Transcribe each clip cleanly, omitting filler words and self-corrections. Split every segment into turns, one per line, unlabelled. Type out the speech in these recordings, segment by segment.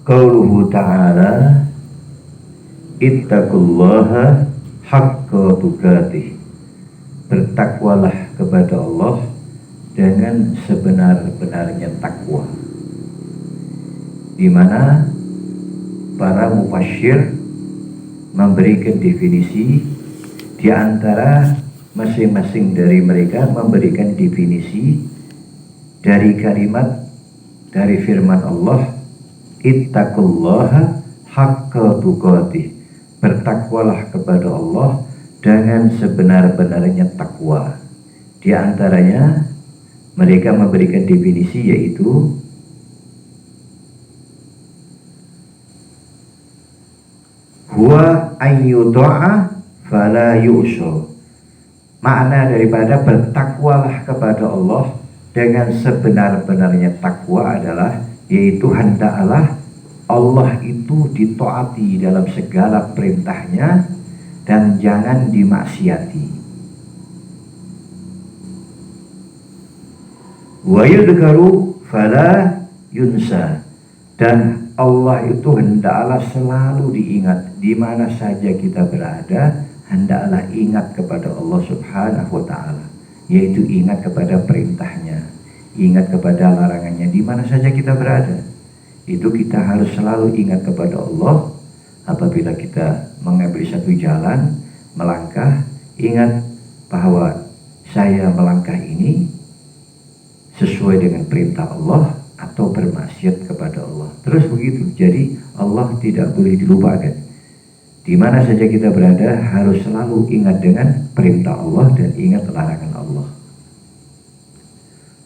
Qauluhu ta'ala ittaqullaha haqqa tuqatih. Bertakwalah kepada Allah dengan sebenar-benarnya takwa. Di mana para mufassir memberikan definisi, di antara masing-masing dari mereka memberikan definisi dari kalimat dari firman Allah ittaqullaha haqqa tuqatih. Bertakwalah kepada Allah dengan sebenar-benarnya takwa. Di antaranya mereka memberikan definisi yaitu huwa ayyuta'a fala yu'sha. Makna daripada bertakwalah kepada Allah dengan sebenar-benarnya takwa adalah yaitu hendaklah Allah itu ditaati dalam segala perintahnya dan jangan dimaksiati. Wa yudhkaru fala yunsa. Dan Allah itu hendaklah selalu diingat di mana saja kita berada, hendaklah ingat kepada Allah Subhanahu wa taala, yaitu ingat kepada perintahnya, ingat kepada larangannya di mana saja kita berada. Itu kita harus selalu ingat kepada Allah. Apabila kita mengambil satu jalan, melangkah, ingat bahwa saya melangkah ini sesuai dengan perintah Allah atau bermaksiat kepada Allah. Terus begitu. Jadi Allah tidak boleh dilupakan. Di mana saja kita berada harus selalu ingat dengan perintah Allah dan ingat larangan Allah.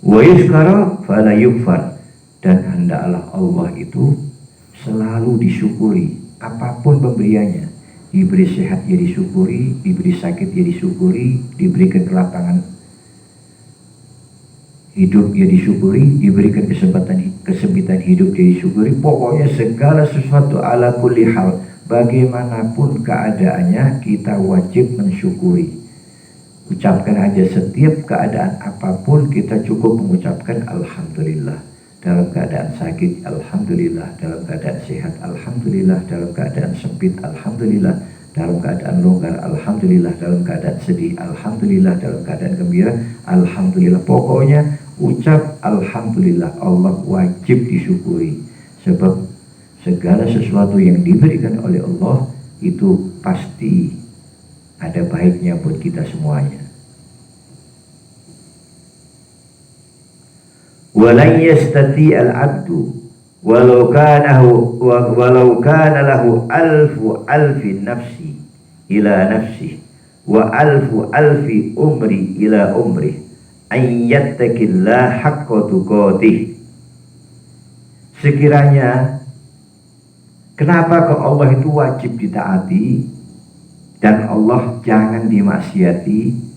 Wa yuskara fala yukfar. Dan hendaklah Allah itu selalu disyukuri apapun pemberiannya. Diberi sehat ya disyukuri, diberi sakit ya disyukuri, diberikan kelapangan hidup ya disyukuri, diberikan kesempitan hidup ya disyukuri. Pokoknya segala sesuatu ala kulli hal, bagaimanapun keadaannya kita wajib mensyukuri. Ucapkan aja setiap keadaan apapun kita cukup mengucapkan alhamdulillah. Dalam keadaan sakit alhamdulillah, dalam keadaan sehat alhamdulillah, dalam keadaan sempit alhamdulillah, dalam keadaan longgar alhamdulillah, dalam keadaan sedih alhamdulillah, dalam keadaan gembira alhamdulillah. Pokoknya ucap alhamdulillah. Allah wajib disyukuri, sebab segala sesuatu yang diberikan oleh Allah itu pasti ada baiknya buat kita semuanya. Walan yastati al-abdu walau kana lahu alfi nafsi ila nafsi wa alfi umri ila umri an yattaqillah haqqa tuqatih. Sekiranya kenapa kok Allah itu wajib ditaati dan Allah jangan dimaksiati?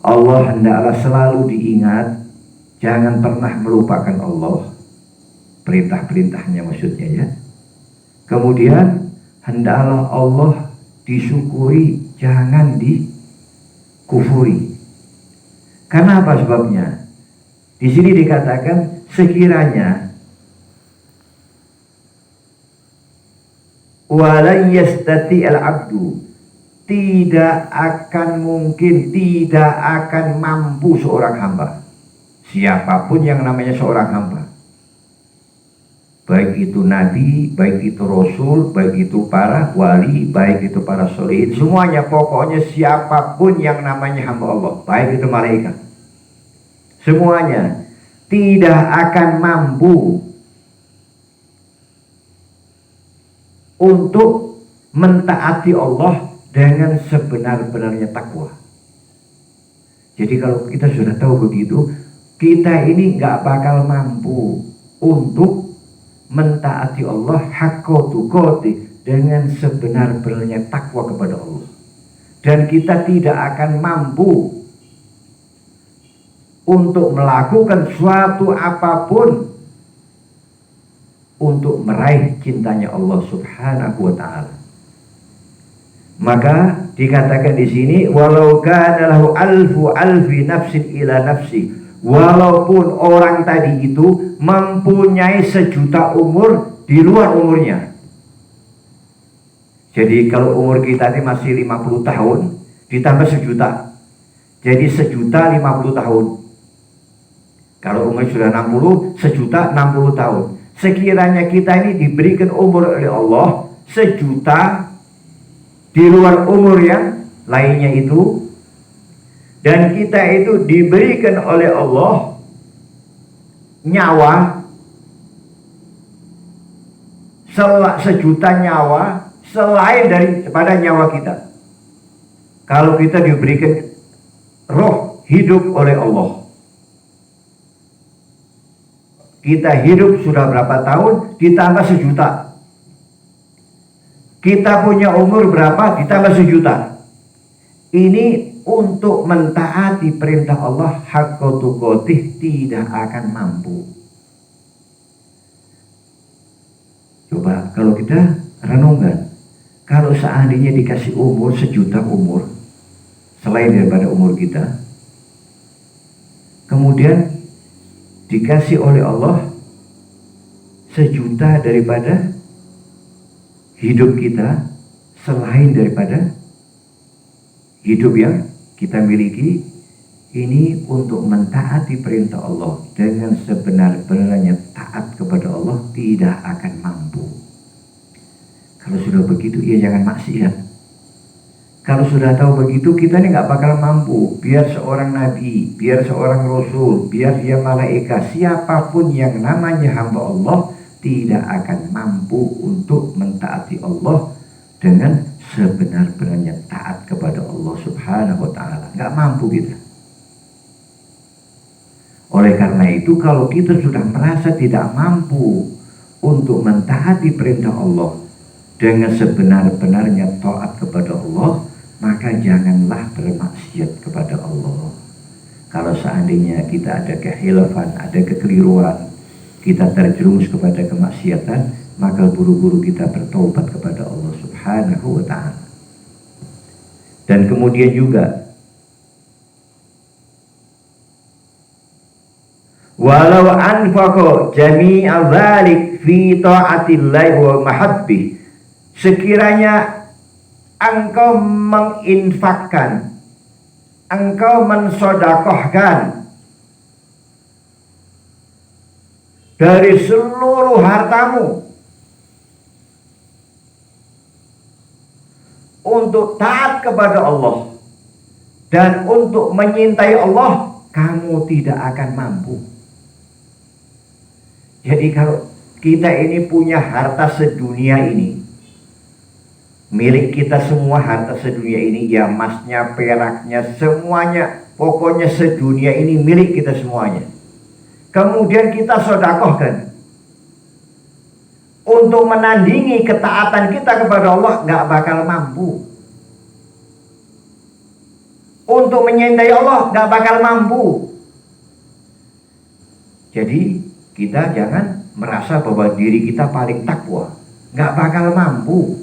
Allah hendaklah selalu diingat, jangan pernah melupakan Allah, perintah-perintahnya maksudnya ya. Kemudian hendaklah Allah disyukuri, jangan dikufuri. Karena apa sebabnya? Di sini dikatakan sekiranya walan yastati al-abdu, tidak akan mungkin, tidak akan mampu seorang hamba, siapapun yang namanya seorang hamba, baik itu nabi, baik itu rasul, baik itu para wali, baik itu para sholihin, semuanya, pokoknya siapapun yang namanya hamba Allah, baik itu malaikat, semuanya tidak akan mampu untuk mentaati Allah dengan sebenar-benarnya takwa. Jadi kalau kita sudah tahu begitu, kita ini gak bakal mampu untuk mentaati Allah haqqa tuqatih, dengan sebenar-benarnya takwa kepada Allah. Dan kita tidak akan mampu untuk melakukan suatu apapun untuk meraih cintanya Allah Subhanahu wa ta'ala. Maka dikatakan di sini walau kana lahu alfi nafsin ila nafsi, walaupun orang tadi itu mempunyai 1.000.000 umur di luar umurnya. Jadi kalau umur kita ini masih 50 tahun ditambah 1 juta, jadi 1.050 tahun. Kalau umur sudah 60, 1.060 tahun. Sekiranya kita ini diberikan umur oleh Allah 1 juta di luar umur yang lainnya itu, dan kita itu diberikan oleh Allah nyawa 1 juta nyawa selain daripada nyawa kita. Kalau kita diberikan roh hidup oleh Allah, kita hidup sudah berapa tahun ditambah 1 juta. Kita punya umur berapa ditambah 1 juta. Ini untuk mentaati perintah Allah haqqa tuqatih tidak akan mampu. Coba kalau kita renungkan, kalau seandainya dikasih umur 1 juta umur selain daripada umur kita, kemudian dikasih oleh Allah 1 juta daripada hidup kita selain daripada hidup yang kita miliki, ini untuk mentaati perintah Allah dengan sebenar-benarnya taat kepada Allah tidak akan mampu. Kalau sudah begitu ya jangan maksiat. Kalau sudah tahu begitu, kita ini nggak bakal mampu. Biar seorang nabi, biar seorang rasul, biar dia malaikat, siapapun yang namanya hamba Allah tidak akan mampu untuk mentaati Allah dengan sebenar-benarnya taat kepada Allah Subhanahu wa ta'ala. Nggak mampu kita. Oleh karena itu, kalau kita sudah merasa tidak mampu untuk mentaati perintah Allah dengan sebenar-benarnya taat kepada Allah, maka janganlah bermaksiat kepada Allah. Kalau seandainya kita ada kehilafan, ada kekeliruan, kita terjerumus kepada kemaksiatan, maka buru-buru kita bertobat kepada Allah Subhanahu wa ta'ala. Dan kemudian juga, walau anfaqa jami'a dzalik fi ta'atillahi wa mahabbih, sekiranya engkau menginfakkan, engkau mensodakohkan dari seluruh hartamu untuk taat kepada Allah dan untuk menyintai Allah, kamu tidak akan mampu. Jadi kalau kita ini punya harta sedunia ini, milik kita semua harta sedunia ini, ya emasnya, peraknya, semuanya, pokoknya sedunia ini milik kita semuanya. Kemudian kita sedekahkan untuk menandingi ketaatan kita kepada Allah, nggak bakal mampu. Untuk menyintai Allah nggak bakal mampu. Jadi kita jangan merasa bahwa diri kita paling takwa, nggak bakal mampu.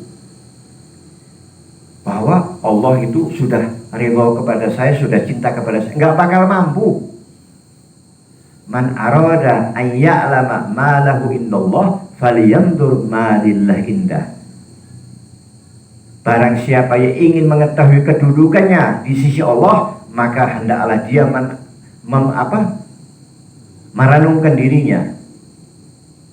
Bahwa Allah itu sudah ridha kepada saya, sudah cinta kepada saya, nggak bakal mampu. Man arada an ya'lama ma lahu indallah falyanzur ma lillah indah. Barang siapa yang ingin mengetahui kedudukannya di sisi Allah, maka hendaklah dia merenungkan dirinya,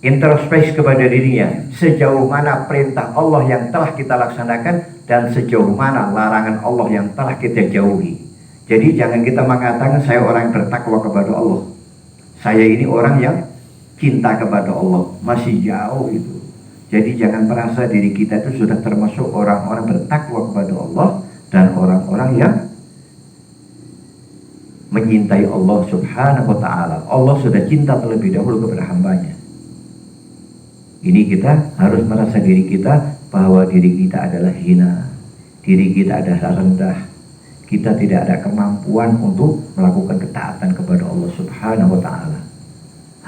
introspeksi kepada dirinya, sejauh mana perintah Allah yang telah kita laksanakan dan sejauh mana larangan Allah yang telah kita jauhi. Jadi jangan kita mengatakan saya orang yang bertakwa kepada Allah, saya ini orang yang cinta kepada Allah, masih jauh itu. Jadi jangan merasa diri kita itu sudah termasuk orang-orang bertakwa kepada Allah dan orang-orang yang menyintai Allah Subhanahu wa ta'ala. Allah sudah cinta terlebih dahulu kepada hambanya. Ini kita harus merasa diri kita bahwa diri kita adalah hina, diri kita adalah rendah, kita tidak ada kemampuan untuk melakukan ketaatan kepada Allah Subhanahu wa ta'ala.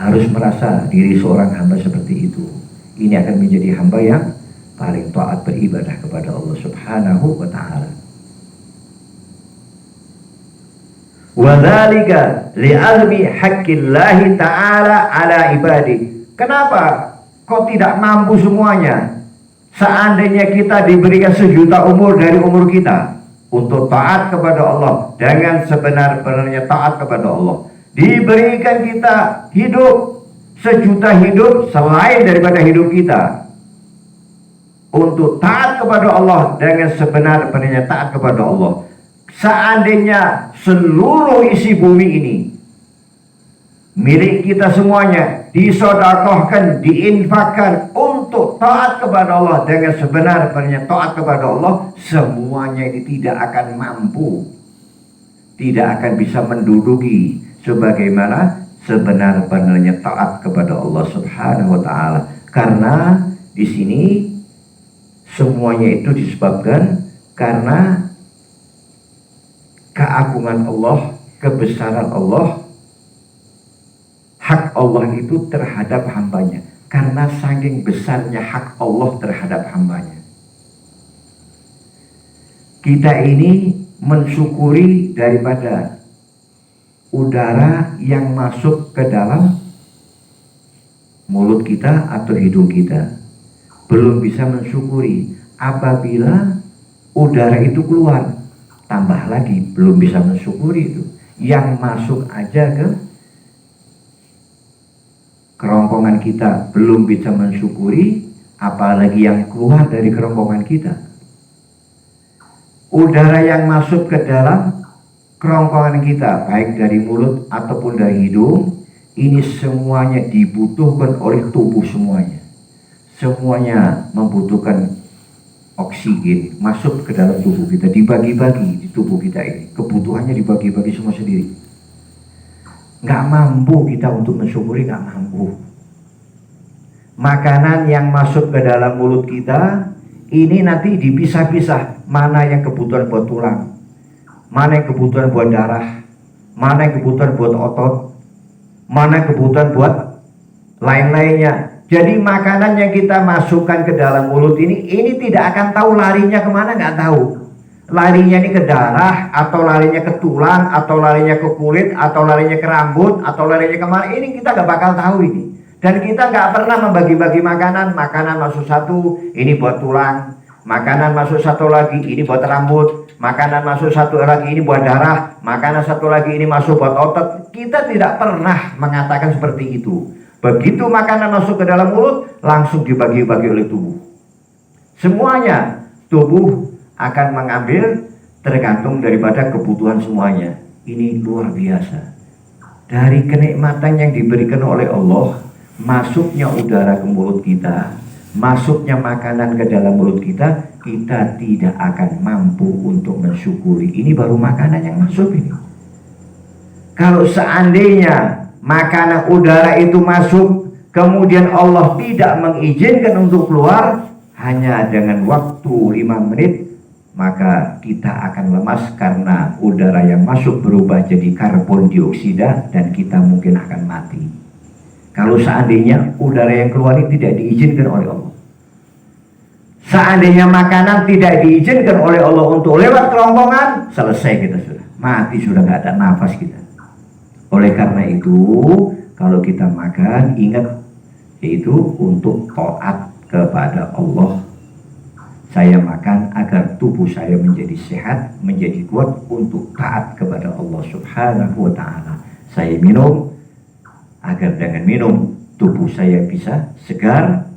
Harus merasa diri seorang hamba seperti itu. Ini akan menjadi hamba yang paling taat beribadah kepada Allah Subhanahu wa ta'ala. Wa dzalika li'azmi haqqillahi ta'ala ala ibadi. Kenapa kok tidak mampu semuanya? Seandainya kita diberikan 1.000.000 umur dari umur kita untuk taat kepada Allah, dengan sebenar-benarnya taat kepada Allah, diberikan kita hidup 1.000.000 hidup selain daripada hidup kita untuk taat kepada Allah, dengan sebenar-benarnya taat kepada Allah. Seandainya seluruh isi bumi ini milik kita semuanya, disedekahkan, diinfakkan untuk taat kepada Allah, dengan sebenar-benarnya taat kepada Allah, semuanya ini tidak akan mampu, tidak akan bisa menduduki sebagaimana sebenar-benarnya taat kepada Allah Subhanahu wa taala. Karena di sini semuanya itu disebabkan karena keagungan Allah, kebesaran Allah, hak Allah itu terhadap hambanya. Karena saking besarnya hak Allah terhadap hambanya, kita ini mensyukuri daripada udara yang masuk ke dalam mulut kita atau hidung kita. Belum bisa mensyukuri apabila udara itu keluar, tambah lagi belum bisa mensyukuri itu. Yang masuk aja ke kerongkongan kita belum bisa mensyukuri, apalagi yang keluar dari kerongkongan kita. Udara yang masuk ke dalam kerongkongan kita, baik dari mulut ataupun dari hidung, ini semuanya dibutuhkan oleh tubuh semuanya. Semuanya membutuhkan oksigen masuk ke dalam tubuh kita, dibagi-bagi di tubuh kita ini. Kebutuhannya dibagi-bagi semua sendiri. Nggak mampu kita untuk mensyukuri, nggak mampu. Makanan yang masuk ke dalam mulut kita ini nanti dipisah-pisah, mana yang kebutuhan buat tulang, mana yang kebutuhan buat darah, mana yang kebutuhan buat otot, mana yang kebutuhan buat lain-lainnya. Jadi makanan yang kita masukkan ke dalam mulut ini tidak akan tahu larinya kemana, nggak tahu. Larinya ini ke darah, atau larinya ke tulang, atau larinya ke kulit, atau larinya ke rambut, atau larinya kemana, ini kita nggak bakal tahu ini. Dan kita nggak pernah membagi-bagi makanan. Makanan masuk satu, ini buat tulang. Makanan masuk satu lagi, ini buat rambut. Makanan masuk satu lagi, ini buat darah. Makanan satu lagi, ini masuk buat otot. Kita tidak pernah mengatakan seperti itu. Begitu makanan masuk ke dalam mulut, langsung dibagi-bagi oleh tubuh. Semuanya tubuh akan mengambil tergantung daripada kebutuhan semuanya. Ini luar biasa. Dari kenikmatan yang diberikan oleh Allah, masuknya udara ke mulut kita, masuknya makanan ke dalam mulut kita, kita tidak akan mampu untuk mensyukuri. Ini baru makanan yang masuk ini. Kalau seandainya makanan udara itu masuk, kemudian Allah tidak mengizinkan untuk keluar, hanya dengan waktu 5 menit, maka kita akan lemas karena udara yang masuk berubah jadi karbon dioksida dan kita mungkin akan mati. Kalau seandainya udara yang keluar ini tidak diizinkan oleh Allah, seandainya makanan tidak diizinkan oleh Allah untuk lewat kerongkongan, selesai kita sudah mati, sudah nggak ada nafas kita. Oleh karena itu, kalau kita makan, ingat, yaitu untuk taat kepada Allah. Saya makan agar tubuh saya menjadi sehat, menjadi kuat untuk taat kepada Allah Subhanahu wa ta'ala. Saya minum agar dengan minum tubuh saya bisa segar,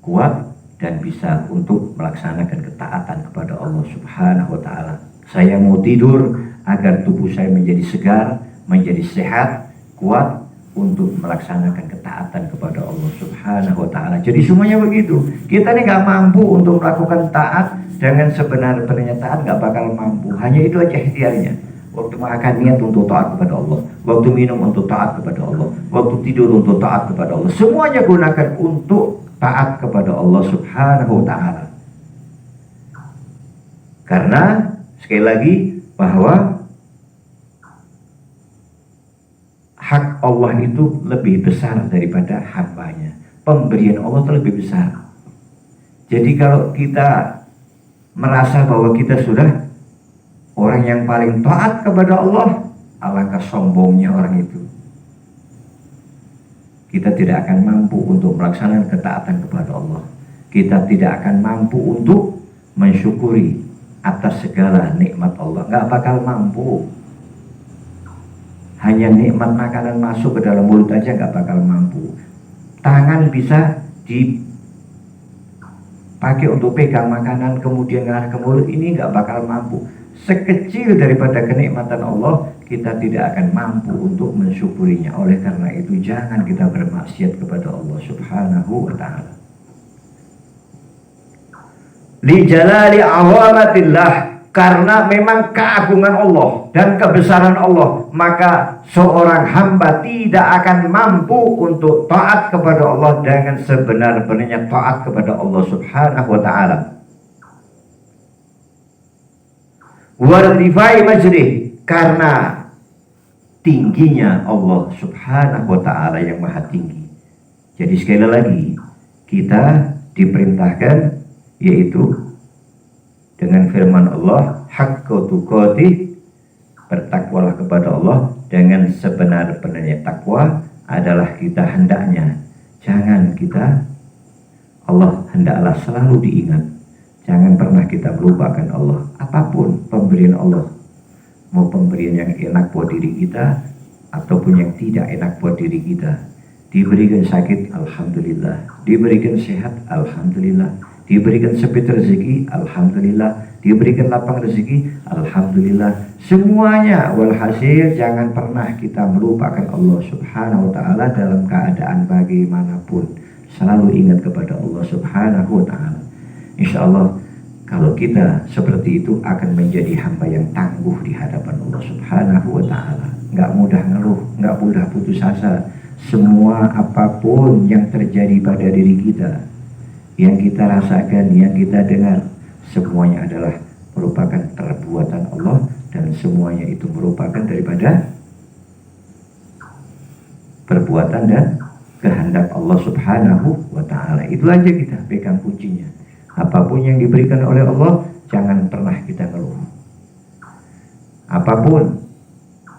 kuat, dan bisa untuk melaksanakan ketaatan kepada Allah Subhanahu wa ta'ala. Saya mau tidur agar tubuh saya menjadi segar, menjadi sehat, kuat untuk melaksanakan ketaatan kepada Allah Subhanahu wa ta'ala. Jadi semuanya begitu. Kita ini nggak mampu untuk melakukan taat dengan sebenar-benarnya taat, nggak bakal mampu. Hanya itu aja ikhtiarnya. Waktu makan niat untuk taat kepada Allah, waktu minum untuk taat kepada Allah, waktu tidur untuk taat kepada Allah. Semuanya gunakan untuk taat kepada Allah Subhanahu wa ta'ala. Karena sekali lagi bahwa hak Allah itu lebih besar daripada hambanya. Pemberian Allah itu lebih besar. Jadi kalau kita merasa bahwa kita sudah orang yang paling taat kepada Allah, alangkah sombongnya orang itu. kita tidak akan mampu untuk melaksanakan ketaatan kepada Allah. Kita tidak akan mampu untuk mensyukuri atas segala nikmat Allah. Nggak bakal mampu. Hanya nikmat makanan masuk ke dalam mulut aja nggak bakal mampu. Tangan bisa dipakai untuk pegang makanan kemudian ngarah ke mulut, ini nggak bakal mampu. Sekecil daripada kenikmatan Allah, kita tidak akan mampu untuk mensyukurinya. Oleh karena itu jangan kita bermaksiat kepada Allah Subhanahu wa ta'ala. Li jalali azamatillah, karena memang keagungan Allah dan kebesaran Allah, maka seorang hamba tidak akan mampu untuk taat kepada Allah dengan sebenar-benarnya taat kepada Allah Subhanahu wa ta'ala. Wartifai majrih, karena tingginya Allah Subhanahu wa ta'ala yang maha tinggi. Jadi sekali lagi kita diperintahkan, yaitu dengan firman Allah, haqqa tuqatih, bertakwalah kepada Allah dengan sebenar-benarnya takwa adalah kita hendaknya. Jangan kita, Allah hendaklah selalu diingat. Jangan pernah kita melupakan Allah. Apapun pemberian Allah, mau pemberian yang enak buat diri kita ataupun yang tidak enak buat diri kita. Diberikan sakit, alhamdulillah. Diberikan sehat, alhamdulillah. Diberikan sempit rezeki, alhamdulillah. Diberikan lapang rezeki, alhamdulillah. Semuanya walhasil jangan pernah kita melupakan Allah Subhanahu wa ta'ala dalam keadaan bagaimanapun. Selalu ingat kepada Allah Subhanahu wa ta'ala. Insya Allah kalau kita seperti itu akan menjadi hamba yang tangguh di hadapan Allah Subhanahu wa ta'ala. Nggak mudah ngeluh, nggak mudah putus asa. Semua apapun yang terjadi pada diri kita, yang kita rasakan, yang kita dengar, semuanya adalah merupakan perbuatan Allah, dan semuanya itu merupakan daripada perbuatan dan kehendak Allah Subhanahu wa ta'ala. Itu aja kita pegang kuncinya. Apapun yang diberikan oleh Allah, jangan pernah kita ngeluh. Apapun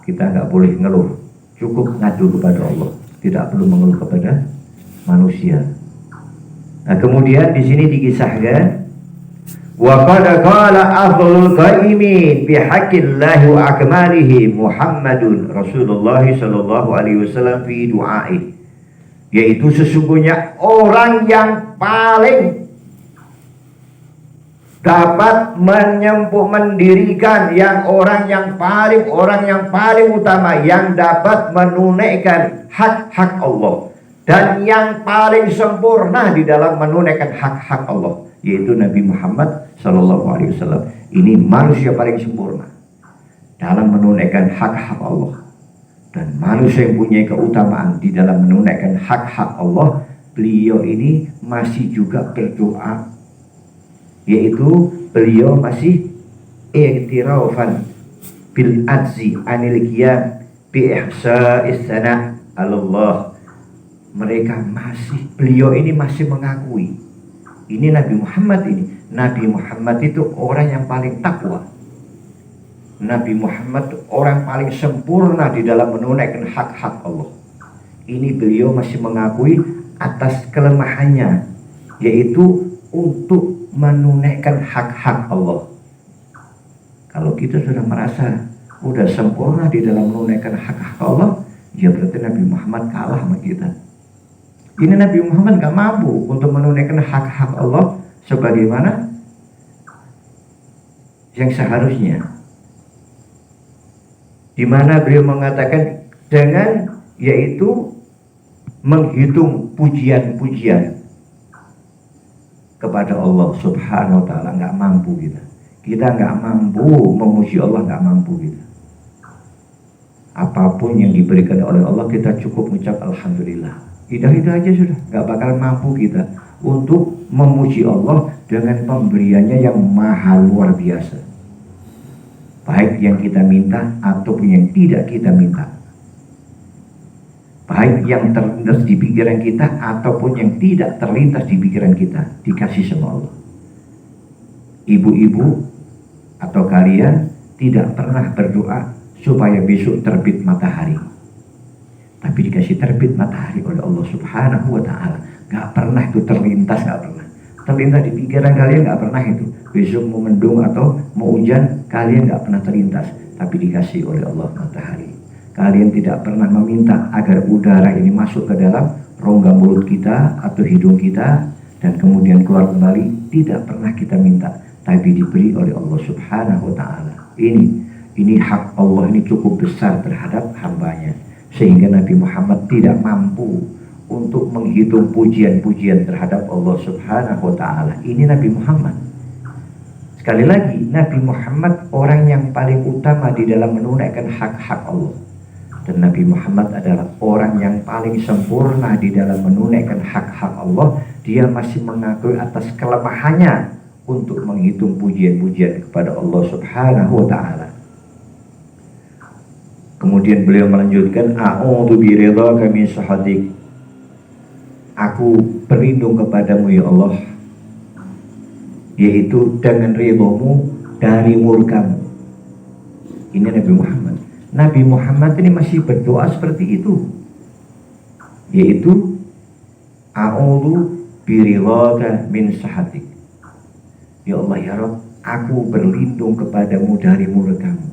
kita nggak boleh ngeluh, cukup ngadu kepada Allah, tidak perlu mengeluh kepada manusia. Nah, kemudian di sini dikisahkan, wa qad qala afdhalul qaimin bi haqqillahi wa akmalihi Muhammadun Rasulullah sallallahu alaihi wasallam fi du'ai, yaitu sesungguhnya orang yang paling dapat mendirikan, orang yang paling utama yang dapat menunaikan hak-hak Allah dan yang paling sempurna di dalam menunaikan hak-hak Allah, yaitu Nabi Muhammad sallallahu alaihi wasallam. Ini manusia paling sempurna dalam menunaikan hak-hak Allah, dan manusia yang punya keutamaan di dalam menunaikan hak-hak Allah. Beliau ini masih juga berdoa, yaitu beliau masih i'tirafan bil ajzi anil qiyam bi ihsa'is sana Allah. Beliau ini masih mengakui, ini Nabi Muhammad itu orang yang paling takwa. Nabi Muhammad orang paling sempurna di dalam menunaikan hak-hak Allah. Ini beliau masih mengakui atas kelemahannya, yaitu untuk menunaikan hak-hak Allah. Kalau kita sudah merasa sudah sempurna di dalam menunaikan hak-hak Allah, ya berarti Nabi Muhammad kalah sama kita. Ini Nabi Muhammad gak mampu untuk menunaikan hak-hak Allah sebagaimana yang seharusnya. Di mana beliau mengatakan dengan, yaitu menghitung pujian-pujian kepada Allah Subhanahu wa ta'ala. Nggak mampu kita nggak mampu memuji Allah, nggak mampu kita. Apapun yang diberikan oleh Allah kita cukup mengucap alhamdulillah. Itu aja sudah, nggak bakal mampu kita untuk memuji Allah dengan pemberiannya yang maha luar biasa, baik yang kita minta ataupun yang tidak kita minta, baik yang terlintas di pikiran kita ataupun yang tidak terlintas di pikiran kita, dikasih sama Allah. Ibu-ibu atau kalian tidak pernah berdoa supaya besok terbit matahari, tapi dikasih terbit matahari oleh Allah Subhanahu wa Ta'ala. Gak pernah itu terlintas, gak pernah terlintas di pikiran kalian, gak pernah itu besok mau mendung atau mau hujan, kalian gak pernah terlintas, tapi dikasih oleh Allah matahari. Kalian tidak pernah meminta agar udara ini masuk ke dalam rongga mulut kita atau hidung kita dan kemudian keluar kembali, tidak pernah kita minta, tapi diberi oleh Allah Subhanahu wa Ta'ala. Ini hak Allah, ini cukup besar terhadap hambanya, sehingga Nabi Muhammad tidak mampu untuk menghitung pujian-pujian terhadap Allah Subhanahu wa Ta'ala. Ini Nabi Muhammad. Sekali lagi, Nabi Muhammad orang yang paling utama di dalam menunaikan hak-hak Allah. Dan Nabi Muhammad adalah orang yang paling sempurna di dalam menunaikan hak-hak Allah. Dia masih mengakui atas kelemahannya untuk menghitung pujian-pujian kepada Allah Subhanahu wa Ta'ala. Kemudian beliau melanjutkan, a'udzu biridhaka min sakhatik. Aku berlindung kepadamu ya Allah, yaitu dengan ridhomu dari murkamu. Ini Nabi Muhammad. Nabi Muhammad ini masih berdoa seperti itu, yaitu a'udzu biridhaka min sakhatik. Ya Allah ya Rabb, aku berlindung kepadamu dari murkamu.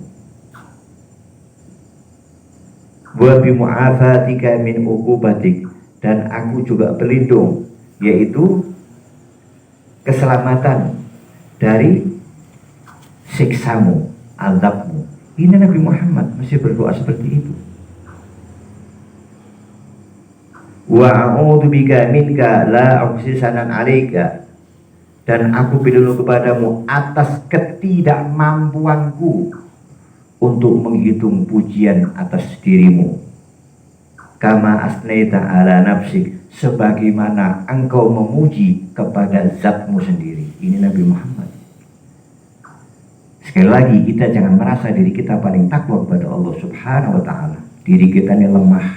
Wa bi mu'afatika min uqubatik, dan aku juga berlindung, yaitu keselamatan dari siksamu, azabmu. Ini Nabi Muhammad masih berdoa seperti itu. Wa a'udzu bika minka la uhsi sanan 'alaika, dan aku berlindung kepadamu atas ketidakmampuanku untuk menghitung pujian atas dirimu. Kama asnaita ala nafsik, sebagaimana engkau memuji kepada zatmu sendiri. Ini Nabi Muhammad. Sekali lagi, kita jangan merasa diri kita paling takwa kepada Allah Subhanahu wa Ta'ala. Diri kita ini lemah,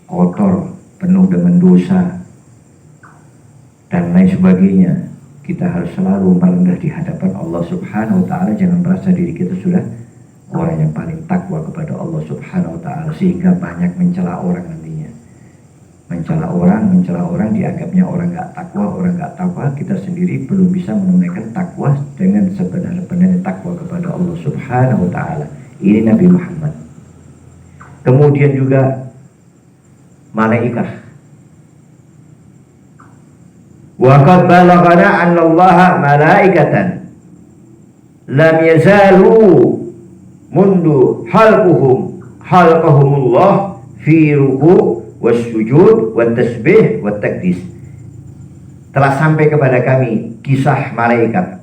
kotor, penuh dengan dosa, dan lain sebagainya. Kita harus selalu merendah di hadapan Allah Subhanahu wa Ta'ala. Jangan merasa diri kita sudah orang yang paling takwa kepada Allah Subhanahu wa Ta'ala, sehingga banyak mencela orang nantinya. Mencela orang dianggapnya orang gak takwa, orang gak takwa. Kita sendiri belum bisa menunaikan takwa dengan sebenar-benarnya takwa kepada Allah Subhanahu wa Ta'ala. Ini Nabi Muhammad. Kemudian juga malaikat. Wa qad balaghana anna Allaha malaikatan lam yazalu mundu halqahumullah fi ruku' wassujud wattasbih wattakdis. Telah sampai kepada kami kisah malaikat,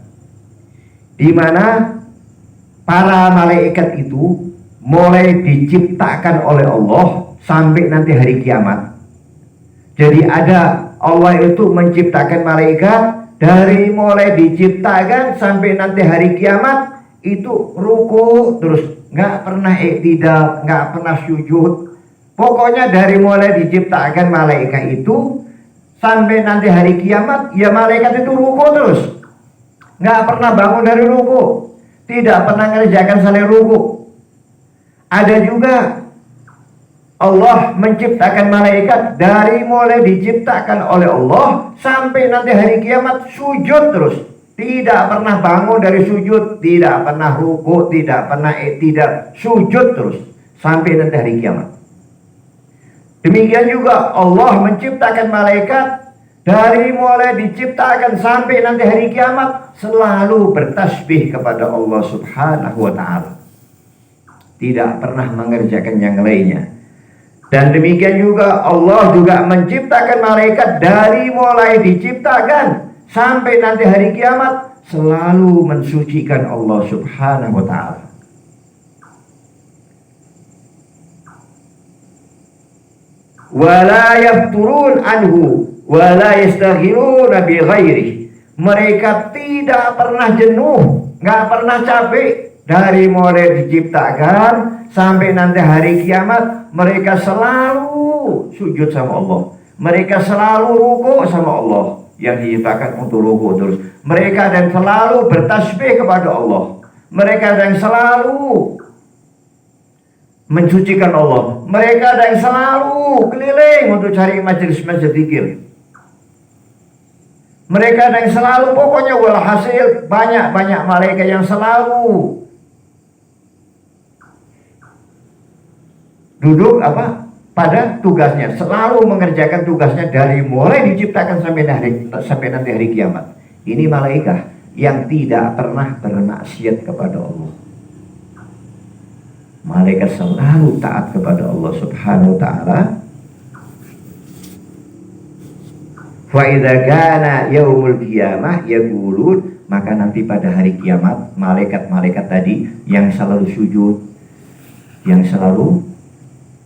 di mana para malaikat itu mulai diciptakan oleh Allah sampai nanti hari kiamat. Jadi ada Allah itu menciptakan malaikat dari mulai diciptakan sampai nanti hari kiamat, itu ruku terus, nggak pernah iktidal, nggak pernah sujud. Pokoknya dari mulai diciptakan malaikat itu sampai nanti hari kiamat, ya malaikat itu ruku terus, nggak pernah bangun dari ruku, tidak pernah mengerjakan selain ruku. Ada juga Allah menciptakan malaikat dari mulai diciptakan oleh Allah sampai nanti hari kiamat sujud terus, tidak pernah bangun dari sujud, tidak pernah ruku, tidak pernah iktidal, sujud terus sampai nanti hari kiamat. Demikian juga Allah menciptakan malaikat dari mulai diciptakan sampai nanti hari kiamat selalu bertasbih kepada Allah Subhanahu wa Ta'ala, tidak pernah mengerjakan yang lainnya. Dan demikian juga Allah juga menciptakan malaikat dari mulai diciptakan sampai nanti hari kiamat selalu mensucikan Allah Subhanahu wa Ta'ala. Wala yafturun anhu wala yastaghiluna bi ghairihi. Mereka tidak pernah jenuh, nggak pernah capek dari mulai diciptakan sampai nanti hari kiamat. Mereka selalu sujud sama Allah, mereka selalu ruku sama Allah yang diciptakan untuk ruku terus. Mereka dan selalu bertasbih kepada Allah, mereka dan selalu mensucikan Allah. Mereka ada yang selalu keliling untuk cari majelis-majelis zikir. Mereka ada yang selalu, pokoknya walhasil banyak malaikat yang selalu duduk pada tugasnya, selalu mengerjakan tugasnya dari mulai diciptakan sampai nanti hari kiamat. Ini malaikat yang tidak pernah bermaksiat kepada Allah. Malaikat selalu taat kepada Allah Subhanahu wa taala. Fa idza kana yaumul qiyamah yaqulun, maka nanti pada hari kiamat malaikat-malaikat tadi yang selalu sujud, yang selalu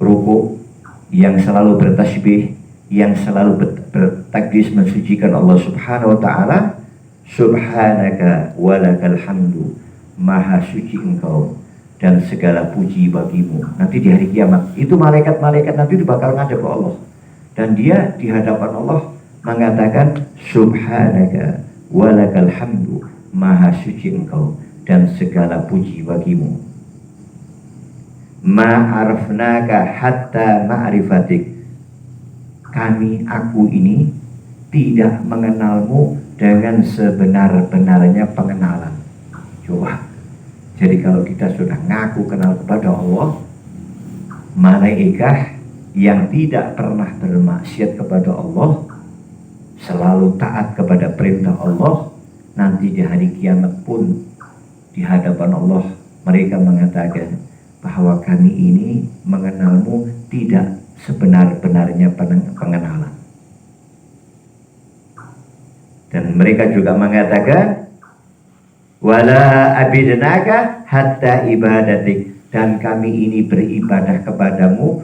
ruku, yang selalu bertasbih, yang selalu bertakbir mensucikan Allah Subhanahu wa taala, subhanaka walakal hamdu, maha suci engkau dan segala puji bagimu. Nanti di hari kiamat itu malaikat-malaikat nanti bakal ngadep ke Allah, dan dia di hadapan Allah mengatakan subhanaka walakal hamdu, maha suci engkau dan segala puji bagimu. Ma'arafnaka hatta ma'rifatik, aku ini tidak mengenalmu dengan sebenar-benarnya pengenalan. Coba, jadi kalau kita sudah ngaku kenal kepada Allah, malaikat yang tidak pernah bermaksiat kepada Allah, selalu taat kepada perintah Allah, nanti di hari kiamat pun di hadapan Allah mereka mengatakan bahwa kami ini mengenalmu tidak sebenar-benarnya pengenalan. Dan mereka juga mengatakan wala abidnaka hatta ibadatik, dan kami ini beribadah kepadamu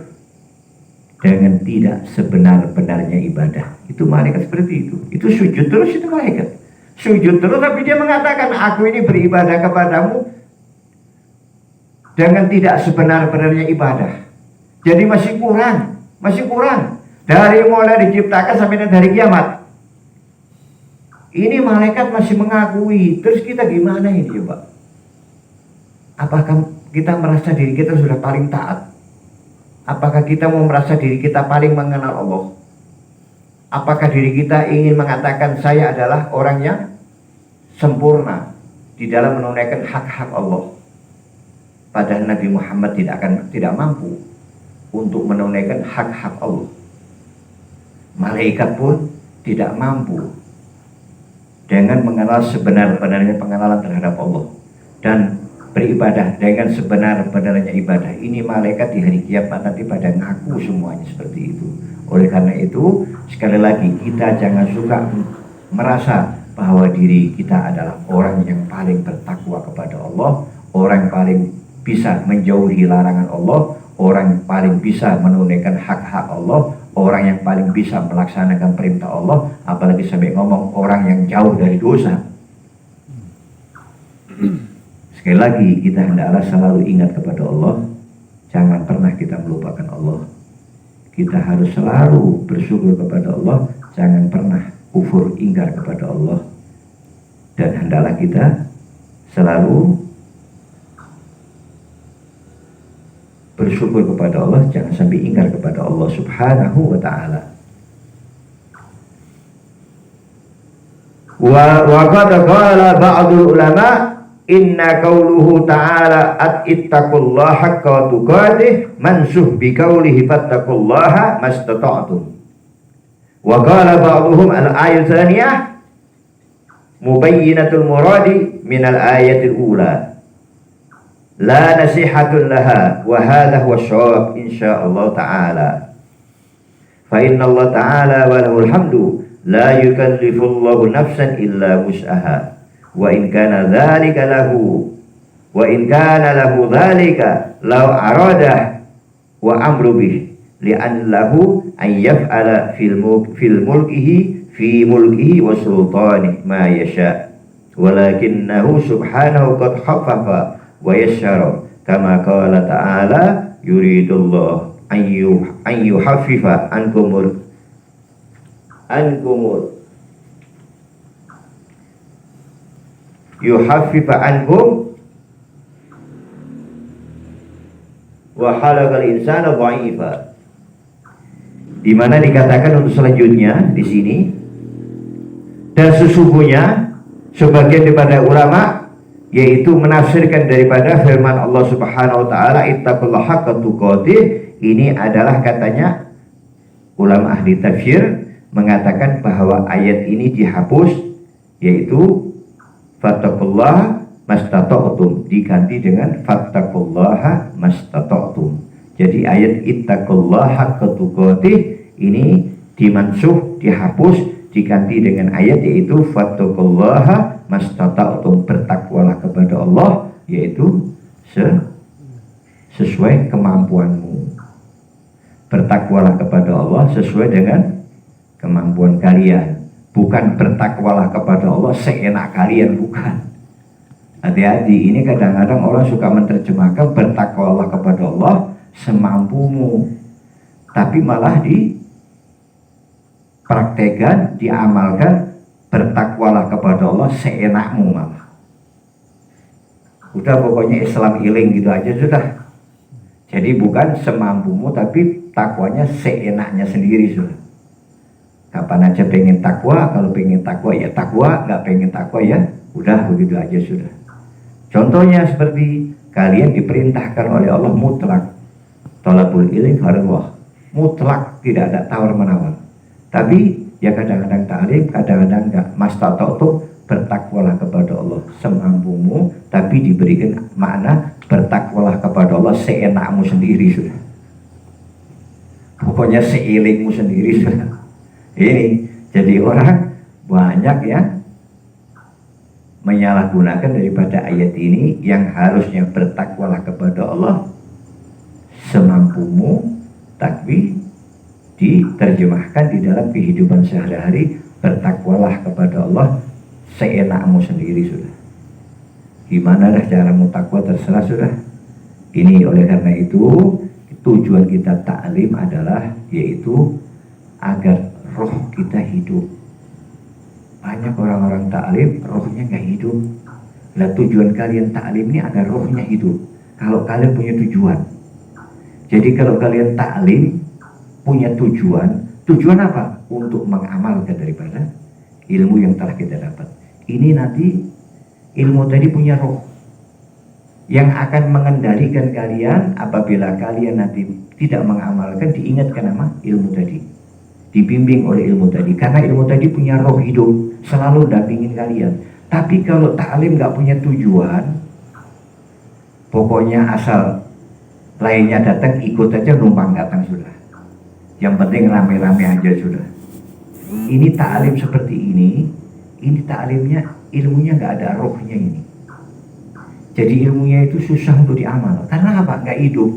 dengan tidak sebenar-benarnya ibadah. Itu malaikat seperti itu. Itu sujud terus, itu malaikat. Sujud terus, tapi dia mengatakan aku ini beribadah kepadamu dengan tidak sebenar-benarnya ibadah. Jadi masih kurang. Dari mulai diciptakan sampai dari kiamat. Ini malaikat masih mengakui. Terus kita gimana ini coba? Apakah kita merasa diri kita sudah paling taat? Apakah kita mau merasa diri kita paling mengenal Allah? Apakah diri kita ingin mengatakan saya adalah orang yang sempurna di dalam menunaikan hak-hak Allah? Padahal Nabi Muhammad tidak mampu untuk menunaikan hak-hak Allah. Malaikat pun tidak mampu dengan mengenal sebenar-benarnya pengenalan terhadap Allah dan beribadah dengan sebenar-benarnya ibadah. Ini malaikat di hari kiamat nanti pada ngaku semuanya seperti itu. Oleh karena itu, sekali lagi kita jangan suka merasa bahwa diri kita adalah orang yang paling bertakwa kepada Allah, orang yang paling bisa menjauhi larangan Allah, orang yang paling bisa menunaikan hak-hak Allah, orang yang paling bisa melaksanakan perintah Allah, apalagi sampai ngomong orang yang jauh dari dosa. Sekali lagi, kita hendaklah selalu ingat kepada Allah. Jangan pernah kita melupakan Allah. Kita harus selalu bersyukur kepada Allah. Jangan pernah kufur ingkar kepada Allah. Dan hendaklah kita selalu bersyukur kepada Allah. Jangan sampai ingkar kepada Allah Subhanahu wa ta'ala. Wa qad qala ba'dul ulama, inna qauluhu ta'ala ittaqullaha haqqa tuqatih mansuh bi qaulihi fattaqullaha mastata'tum. Wa qala ba'dhum al-ayat tsaniyah mubayyinatul muradi min al-ayatil ula la nasihatun laha wa hadha huwa shawab insyaallah ta'ala. Fa inna Allah ta'ala wa lahul hamdu la yukallifullahu nafsan illa wus'aha wa in kana dzalika lahu dzalika law arada wa amru bih li'an lahu an yaf'ala fi mulkihi wa sultani ma yasha walakinnahu subhanahu qad khaffafa wa yassara kama qala ta'ala yuridullah an yuhaffifa ankumul yuhaffifa anhum wa khalaqal insana dha'ifa. Di mana dikatakan untuk selanjutnya di sini, dan sesungguhnya sebagian daripada ulama yaitu menafsirkan daripada firman Allah Subhanahu wa taala ittaqullaha haqqa tuqatih, ini adalah katanya ulama ahli tafsir mengatakan bahwa ayat ini dihapus, yaitu fattaqullaha mastata'tum diganti dengan fattaqullaha mastata'tum. Jadi ayat ittaqullaha haqqa tuqatih ini dimansuh, dihapus, diganti dengan ayat yaitu fattaqullaha mastata'tum, bertakwalah kepada Allah yaitu sesuai kemampuanmu. Bertakwalah kepada Allah sesuai dengan kemampuan kalian, bukan bertakwalah kepada Allah seenak kalian, bukan. Hati-hati, ini kadang-kadang orang suka menerjemahkan bertakwalah kepada Allah semampumu, tapi malah dipraktekkan, diamalkan bertakwalah kepada Allah seenakmu malah. Udah pokoknya Islam iling gitu aja sudah. Jadi bukan semampumu tapi takwanya seenaknya sendiri sudah. Kapan aja pengen takwa, kalau pengen takwa ya takwa, nggak pengen takwa ya udah begitu aja sudah. Contohnya seperti kalian diperintahkan oleh Allah mutlak, thalabul ilmi fardhu, mutlak, tidak ada tawar menawar. Tapi ya kadang-kadang ta'lim, kadang-kadang enggak. Mastata'tum, bertakwalah kepada Allah semampumu, tapi diberikan makna bertakwalah kepada Allah seenakmu sendiri sudah. Pokoknya seilingmu sendiri sudah. Ini jadi orang banyak yang menyalahgunakan daripada ayat ini, yang harusnya bertakwalah kepada Allah semampumu, tapi diterjemahkan di dalam kehidupan sehari-hari bertakwalah kepada Allah seenakmu sendiri sudah. Gimana dah caramu takwa terserah sudah. Ini oleh karena itu tujuan kita ta'lim adalah yaitu agar roh kita hidup. Banyak orang-orang ta'lim rohnya nggak hidup. Nah, tujuan kalian ta'lim ini agar rohnya hidup. Kalau kalian punya tujuan, jadi kalau kalian ta'lim punya tujuan apa? Untuk mengamalkan daripada ilmu yang telah kita dapat. Ini nanti ilmu tadi punya roh yang akan mengendalikan kalian. Apabila kalian nanti tidak mengamalkan, diingatkan nama ilmu tadi, dibimbing oleh ilmu tadi, karena ilmu tadi punya roh hidup, selalu dampingin kalian. Tapi kalau ta'lim nggak punya tujuan, pokoknya asal lainnya datang ikut aja, numpang datang sudah, yang penting rame-rame aja sudah. Ini ta'lim seperti ini ta'limnya, ilmunya nggak ada rohnya ini. Jadi ilmunya itu susah untuk diamal. Karena apa? Nggak hidup.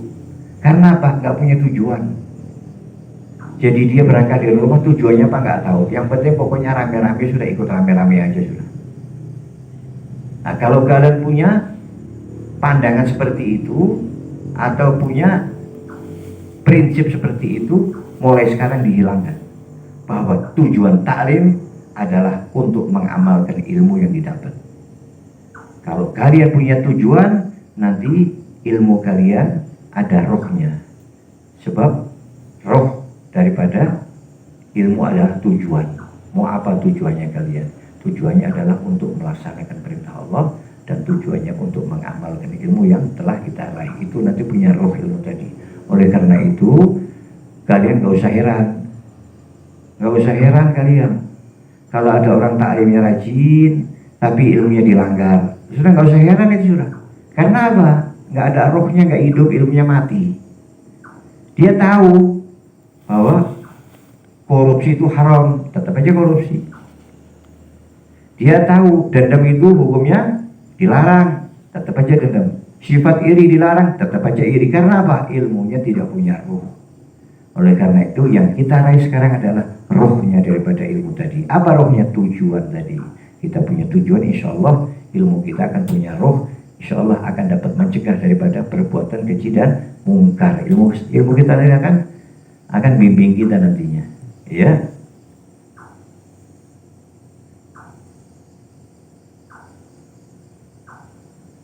Karena apa? Nggak punya tujuan. Jadi dia berangkat dari rumah, tujuannya apa nggak tahu. Yang penting pokoknya rame-rame sudah, ikut rame-rame aja sudah. Nah, kalau kalian punya pandangan seperti itu atau punya prinsip seperti itu, mulai sekarang dihilangkan. Bahwa tujuan ta'lim adalah untuk mengamalkan ilmu yang didapat. Kalau kalian punya tujuan, nanti ilmu kalian ada rohnya. Sebab roh daripada ilmu adalah tujuan. Mau apa tujuannya kalian? Tujuannya adalah untuk melaksanakan perintah Allah, dan tujuannya untuk mengamalkan ilmu yang telah kita raih. Itu nanti punya roh ilmu tadi. Oleh karena itu kalian gak usah heran kalian kalau ada orang ta'limnya rajin tapi ilmunya dilanggar. Sudah gak usah heran itu sudah. Karena apa? Gak ada rohnya, gak hidup, ilmunya mati. Dia tahu bahwa korupsi itu haram, tetap aja korupsi. Dia tahu dendam itu hukumnya dilarang, tetap aja dendam. Sifat iri dilarang, tetap aja iri. Karena apa? Ilmunya tidak punya roh. Oleh karena itu yang kita raih sekarang adalah rohnya daripada ilmu tadi. Apa rohnya? Tujuan tadi. Kita punya tujuan, insya Allah ilmu kita akan punya roh. Insya Allah akan dapat mencegah daripada perbuatan keji dan mungkar. Ilmu kita nanti akan bimbing kita nantinya, ya.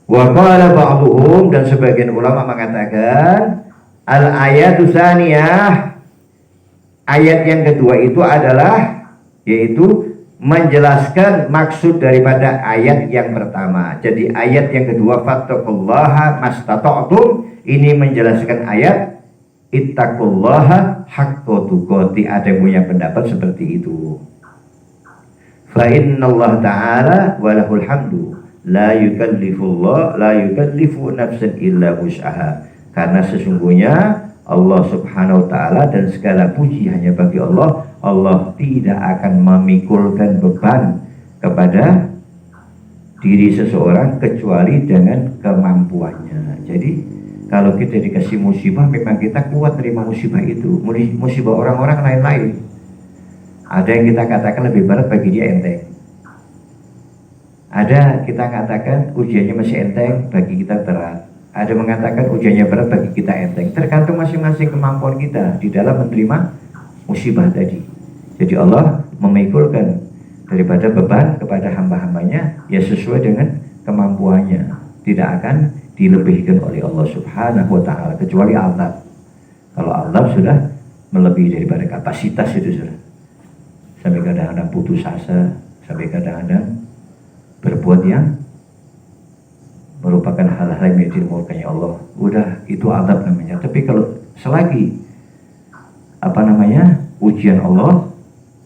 Wa qala ba'dhum, dan sebagian ulama mengatakan Al-ayatu tsaniyah, ayat yang kedua itu adalah yaitu menjelaskan maksud daripada ayat yang pertama. Jadi ayat yang kedua fattaqullaha mastata'tum ini menjelaskan ayat ittaqullaha haqqa tuqati. Ada yang punya pendapat seperti itu. Fa innallaha ta'ala walahul hamdu la yukallifu nafsan illa wus'aha. Karena sesungguhnya Allah subhanahu wa ta'ala dan segala puji hanya bagi Allah. Allah tidak akan memikulkan beban kepada diri seseorang kecuali dengan kemampuannya. Jadi kalau kita dikasih musibah, memang kita kuat terima musibah itu. Musibah orang-orang lain-lain, ada yang kita katakan lebih berat, bagi dia enteng. Ada kita katakan ujiannya masih enteng, bagi kita berat. Ada mengatakan ujiannya berat, bagi kita enteng. Tergantung masing-masing kemampuan kita di dalam menerima musibah tadi. Jadi Allah memikulkan daripada beban kepada hamba-hambanya ya sesuai dengan kemampuannya. Tidak akan dilebihkan oleh Allah subhanahu wa ta'ala kecuali azab. Kalau azab sudah melebihi daripada kapasitas itu sudah. Sampai kadang-kadang putus asa, sampai kadang-kadang berbuat yang merupakan hal-hal yang dimurkai Allah. Udah itu azab namanya. Tapi kalau selagi ujian Allah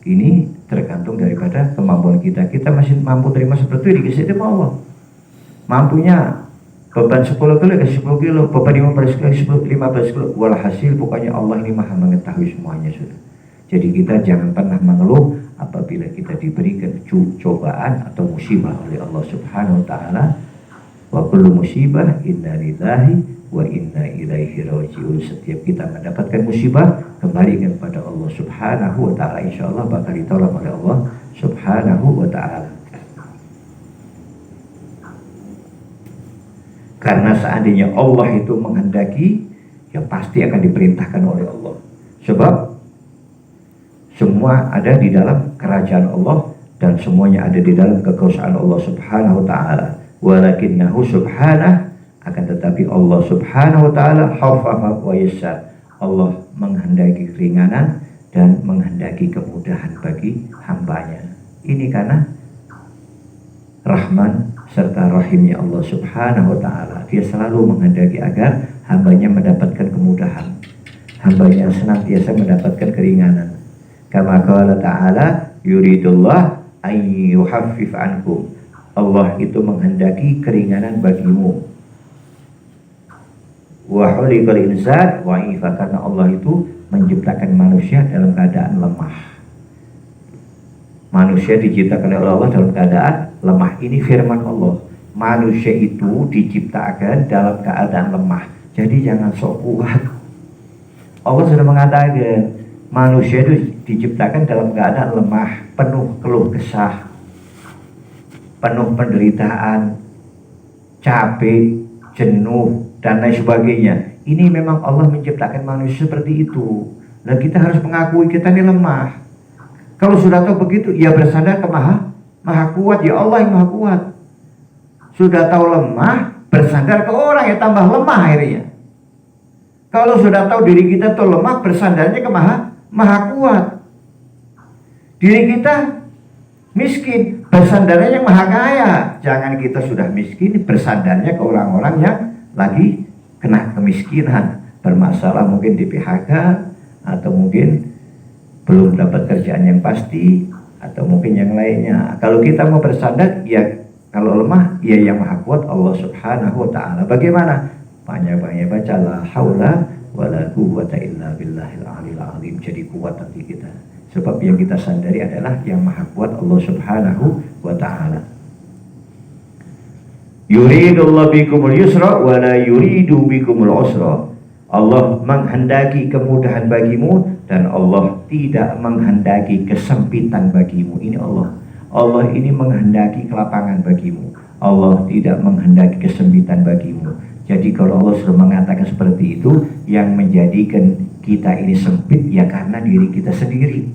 ini tergantung daripada kemampuan kita. Kita masih mampu terima seperti itu dikasih sama Allah. Mampunya beban 10 kilo kasih 10 kilo, beban 15 kilo 15 kilo. Walhasil pokoknya Allah ini maha mengetahui semuanya sudah. Jadi kita jangan pernah mengeluh apabila kita diberikan cobaan atau musibah oleh Allah subhanahu wa ta'ala. Wa kullu musibah inna lillahi wa inna ilaihi raji'un. Setiap kita mendapatkan musibah, kembalikan kepada Allah subhanahu wa ta'ala. InsyaAllah bakal ditolong oleh Allah subhanahu wa ta'ala. Karena seandainya Allah itu menghendaki, ya pasti akan diperintahkan oleh Allah. Sebab semua ada di dalam kerajaan Allah dan semuanya ada di dalam kekuasaan Allah subhanahu wa ta'ala. Walakinnahu subhanah, akan tetapi Allah subhanahu wa ta'ala khaffafa wa yassar. Allah menghendaki keringanan dan menghendaki kemudahan bagi hambanya. Ini karena rahman serta rahimnya Allah subhanahu wa ta'ala. Dia selalu menghendaki agar hambanya mendapatkan kemudahan, hambanya senantiasa mendapatkan keringanan. Kama qala ta'ala yuridullah ayyuhaffif ankum. Allah itu menghendaki keringanan bagimu. Wa khuliqal insan dha'ifa, karena Allah itu menciptakan manusia dalam keadaan lemah. Manusia diciptakan oleh Allah dalam keadaan lemah. Ini firman Allah. Manusia itu diciptakan dalam keadaan lemah. Jadi jangan sok kuat. Allah sudah mengatakan manusia itu diciptakan dalam keadaan lemah, penuh keluh kesah, penuh penderitaan, capek, jenuh, dan lain sebagainya. Ini memang Allah menciptakan manusia seperti itu. Dan kita harus mengakui kita ini lemah. Kalau sudah tahu begitu, ya bersandar ke maha kuat. Ya Allah yang maha kuat. Sudah tahu lemah, bersandar ke orang yang tambah lemah akhirnya. Kalau sudah tahu diri kita itu lemah, bersandarnya ke maha kuat. Diri kita miskin, bersandarnya yang maha kaya. Jangan kita sudah miskin, bersandarnya ke orang-orang yang lagi kena kemiskinan, bermasalah mungkin di PHK, atau mungkin belum dapat kerjaan yang pasti, atau mungkin yang lainnya. Kalau kita mau bersandar, ya kalau lemah, ya yang maha kuat Allah subhanahu wa ta'ala. Bagaimana? Banyak-banyak baca la haula wa la quwwata illa billahil aliyil azim. Jadi kuat hati kita. Sebab yang kita sandari adalah yang maha kuat Allah subhanahu wa ta'ala. Yuridullahu bikumul yusra wa la yuridu bikumul usra. Allah menghendaki kemudahan bagimu dan Allah tidak menghendaki kesempitan bagimu. Ini Allah. Allah ini menghendaki kelapangan bagimu. Allah tidak menghendaki kesempitan bagimu. Jadi kalau Allah sudah mengatakan seperti itu, yang menjadikan kita ini sempit ya karena diri kita sendiri.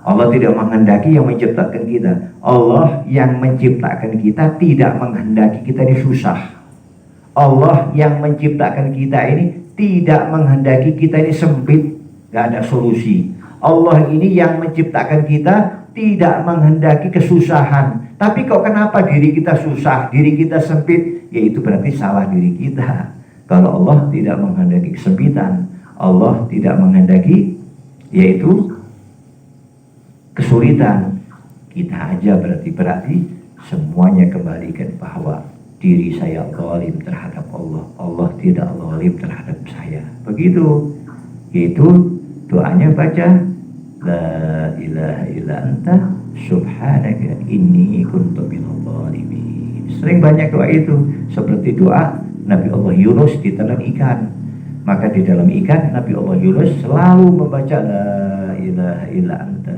Allah tidak menghendaki yang menciptakan kita. Allah yang menciptakan kita tidak menghendaki kita ini susah. Allah yang menciptakan kita ini tidak menghendaki kita ini sempit, gak ada solusi. Allah ini yang menciptakan kita tidak menghendaki kesusahan. Tapi kok kenapa diri kita susah, diri kita sempit? Yaitu berarti salah diri kita. Kalau Allah tidak menghendaki kesempitan, Allah tidak menghendaki yaitu kesulitan, kita aja berarti semuanya kembalikan bahwa diri saya zalim terhadap Allah, Allah tidak zalim terhadap saya. Begitu. Itu doanya baca la ilaha illa anta subhanaka inni kuntu minadh dhalimin. Sering banyak doa itu, seperti doa Nabi Allah Yunus ditelan ikan. Maka di dalam ikan Nabi Allah Yunus selalu membaca la ilaha illa anta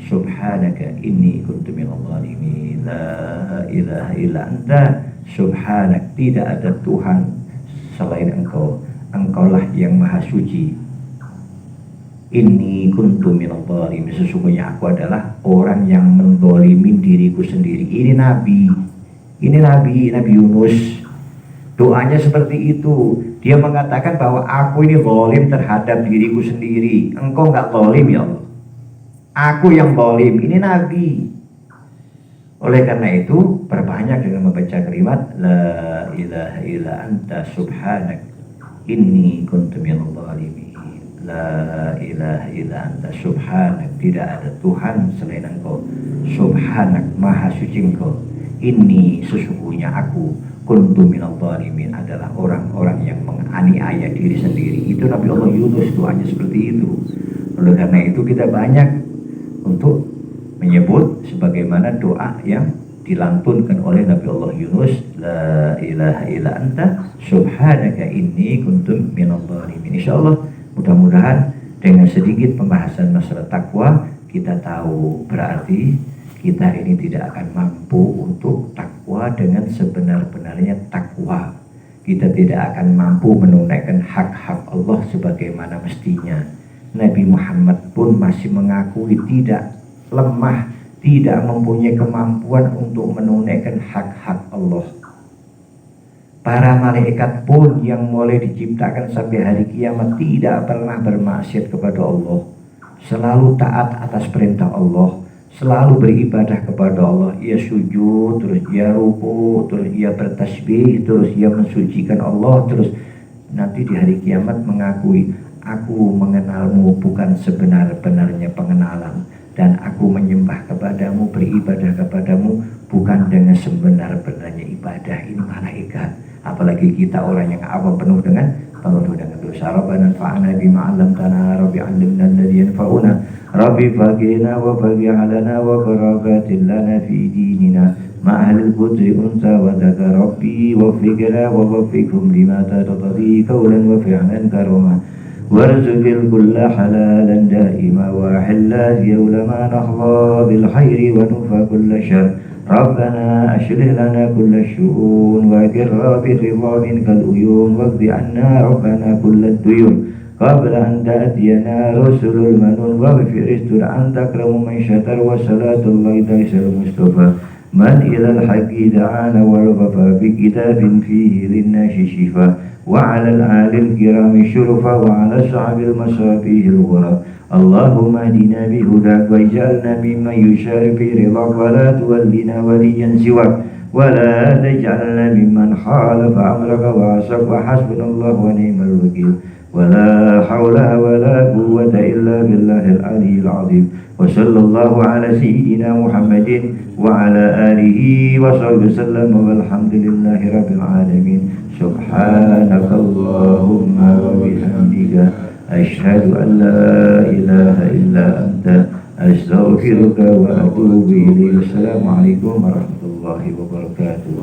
subhanaka inni kuntu minadh dhalimin. La ilaha illa anta subhanak, tidak ada Tuhan selain Engkau, Engkaulah yang maha suci. Inni kuntu minadh dhalimin, sesungguhnya aku adalah orang yang mendolimin diriku sendiri. Ini Nabi Yunus, doanya seperti itu. Dia mengatakan bahwa aku ini zalim terhadap diriku sendiri. Engkau nggak zalim ya Allah, aku yang zalim. Ini Nabi. Oleh karena itu perbanyak dengan membaca kalimat la ilaha illa anta subhanak inni kuntu minadh dhalimin. La ilaha illa anta subhanak, tidak ada Tuhan selain Engkau. Subhanak, maha suci Engkau. Ini sesungguhnya aku kuntu minadh dhalimin, adalah orang-orang yang menganiaya diri sendiri. Itu Nabi Allah Yunus doanya seperti itu. Oleh karena itu kita banyak untuk menyebut sebagaimana doa yang dilantunkan oleh Nabi Allah Yunus, la ilaha illa anta subhanaka inni kuntu minadh dhalimin. Insyaallah mudah-mudahan dengan sedikit pembahasan masalah takwa kita tahu berarti kita ini tidak akan mampu untuk takwa dengan sebenar-benarnya takwa. Kita tidak akan mampu menunaikan hak-hak Allah sebagaimana mestinya. Nabi Muhammad pun masih mengakui tidak, lemah, tidak mempunyai kemampuan untuk menunaikan hak-hak Allah. Para malaikat pun yang mulai diciptakan sampai hari kiamat tidak pernah bermaksiat kepada Allah, selalu taat atas perintah Allah, selalu beribadah kepada Allah. Ia sujud, terus ia ruku, terus ia bertasbih, terus ia mensucikan Allah, terus nanti di hari kiamat mengakui, aku mengenalmu bukan sebenar-benarnya pengenalan, dan aku menyembah kepadamu, beribadah kepadamu bukan dengan sebenar-benarnya ibadah. Ini malaikat, apalagi kita orang yang awam penuh dengan dosa. Rabbana anfa'na bima 'allamtana, Rabbi 'allimna alladhi yanfa'una, Rabbi faghina wa faghi 'alana wa barakatin lana fi dinina ma'al budri unta wa dhaka Rabbi wa fiqna wa wafiqhum lima tadadi qawlan wa fi'lan karama warzuqil kulla halalan daima wa halal yawlama nahla bil khairi wa nufa kulla syar. Rabbana ashrih lana kulla syu'un wa qirra bi ridha kal uyun waqdi anna rabbana kulla duyun qabla an ta'tiyana rusulul manun wa ghfir istur anta akramu man syatar wa salatullahi taisal mustafa man ilal haqqi da'ana wal wafa bi kitabin fihi linnashi shifa وعلى الآل الكرام الشرفاء وعلى الصحب المصافيه الغرى اللهم اهدنا بهداك واجعلنا ممن يشار في رضاك ولا تولنا وليا سواك ولا تجعلنا ممن خالف أمرك وعصاك وحسبنا الله ونعم الوكيل ولا حول ولا قوة إلا بالله العلي العظيم وصلى الله على سيدنا محمد وعلى آله وصحبه وسلم والحمد لله رب العالمين. سبحانك اللهم وبحمدك أشهد أن لا إله إلا أنت أستغفرك وأتوب إليك. السلام عليكم ورحمة الله وبركاته.